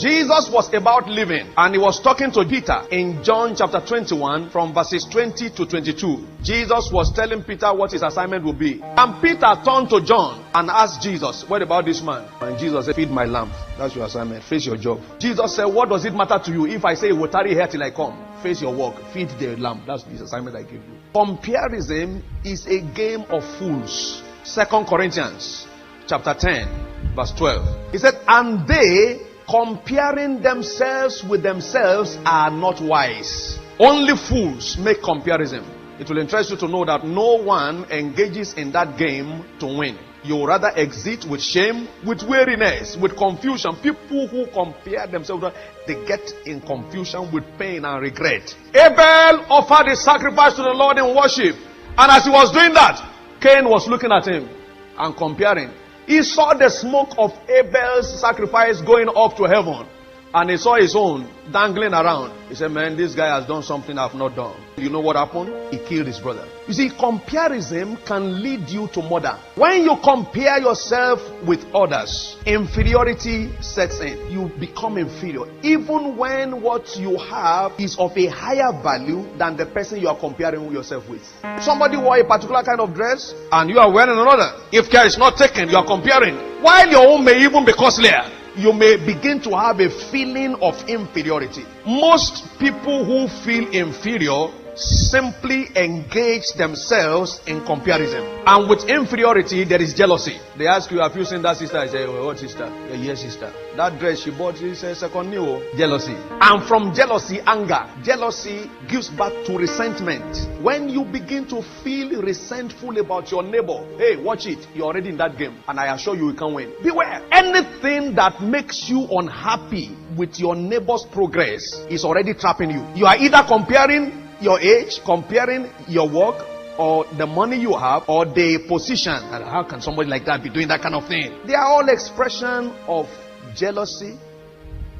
Jesus was about leaving, and he was talking to Peter in John chapter 21 from verses 20 to 22. Jesus was telling Peter what his assignment would be. And Peter turned to John and asked Jesus, what about this man? And Jesus said, feed my lamb. That's your assignment. Face your job. Jesus said, what does it matter to you if I say, will tarry here till I come? Face your work. Feed the lamb. That's the assignment I give you. Comparison is a game of fools. 2 Corinthians chapter 10 verse 12. He said, and they comparing themselves with themselves are not wise. Only fools make comparison. It will interest you to know that no one engages in that game to win. You rather exit with shame, with weariness, with confusion. People who compare themselves, they get in confusion with pain and regret. Abel offered a sacrifice to the Lord in worship. And as he was doing that, Cain was looking at him and comparing. He saw the smoke of Abel's sacrifice going up to heaven. And he saw his own dangling around. He said, man, this guy has done something I've not done. You know what happened? He killed his brother. You see, comparison can lead you to murder. When you compare yourself with others, inferiority sets in. You become inferior. Even when what you have is of a higher value than the person you are comparing yourself with. Somebody wore a particular kind of dress and you are wearing another. If care is not taken, you are comparing. While your own may even be costlier, you may begin to have a feeling of inferiority. Most people who feel inferior simply engage themselves in comparison. And with inferiority, there is jealousy. They ask you, have you seen that sister? I say, oh, what sister? Yes, sister. That dress she bought is a second new. Jealousy. And from jealousy, anger. Jealousy gives birth to resentment. When you begin to feel resentful about your neighbor, hey, watch it. You're already in that game. And I assure you, you can win. Beware. Anything that makes you unhappy with your neighbor's progress is already trapping you. You are either comparing your age, comparing your work, or the money you have, or the position. And how can somebody like that be doing that kind of thing? They are all expression of jealousy,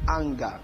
anger,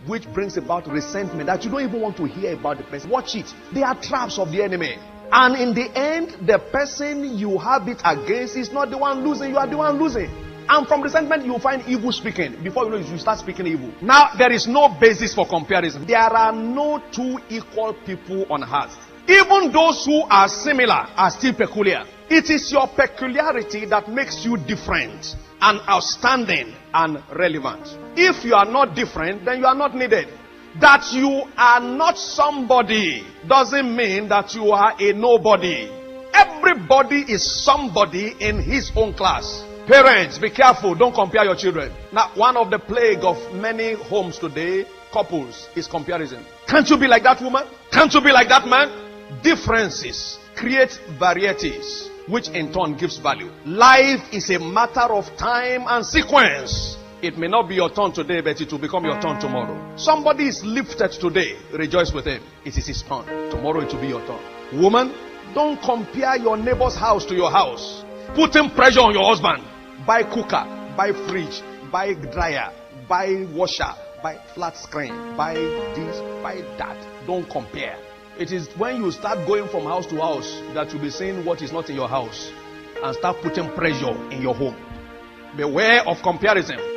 which brings about resentment that you don't even want to hear about the person. Watch it. They are traps of the enemy. And in the end, the person you have it against is not the one losing. You are the one losing. And from resentment, you find evil speaking. Before you know it, you start speaking evil. Now, there is no basis for comparison. There are no two equal people on earth. Even those who are similar are still peculiar. It is your peculiarity that makes you different and outstanding and relevant. If you are not different, then you are not needed. That you are not somebody doesn't mean that you are a nobody. Everybody is somebody in his own class. Parents, be careful. Don't compare your children. Now, one of the plague of many homes today, couples, is comparison. Can't you be like that woman? Can't you be like that man? Differences create varieties, which in turn gives value. Life is a matter of time and sequence. It may not be your turn today, but it will become your turn tomorrow. Somebody is lifted today. Rejoice with him. It is his turn. Tomorrow it will be your turn. Woman, don't compare your neighbor's house to your house. Putting pressure on your husband. Buy cooker, buy fridge, buy dryer, buy washer, buy flat screen, buy this, buy that. Don't compare. It is when you start going from house to house that you'll be seeing what is not in your house and start putting pressure in your home. Beware of comparison.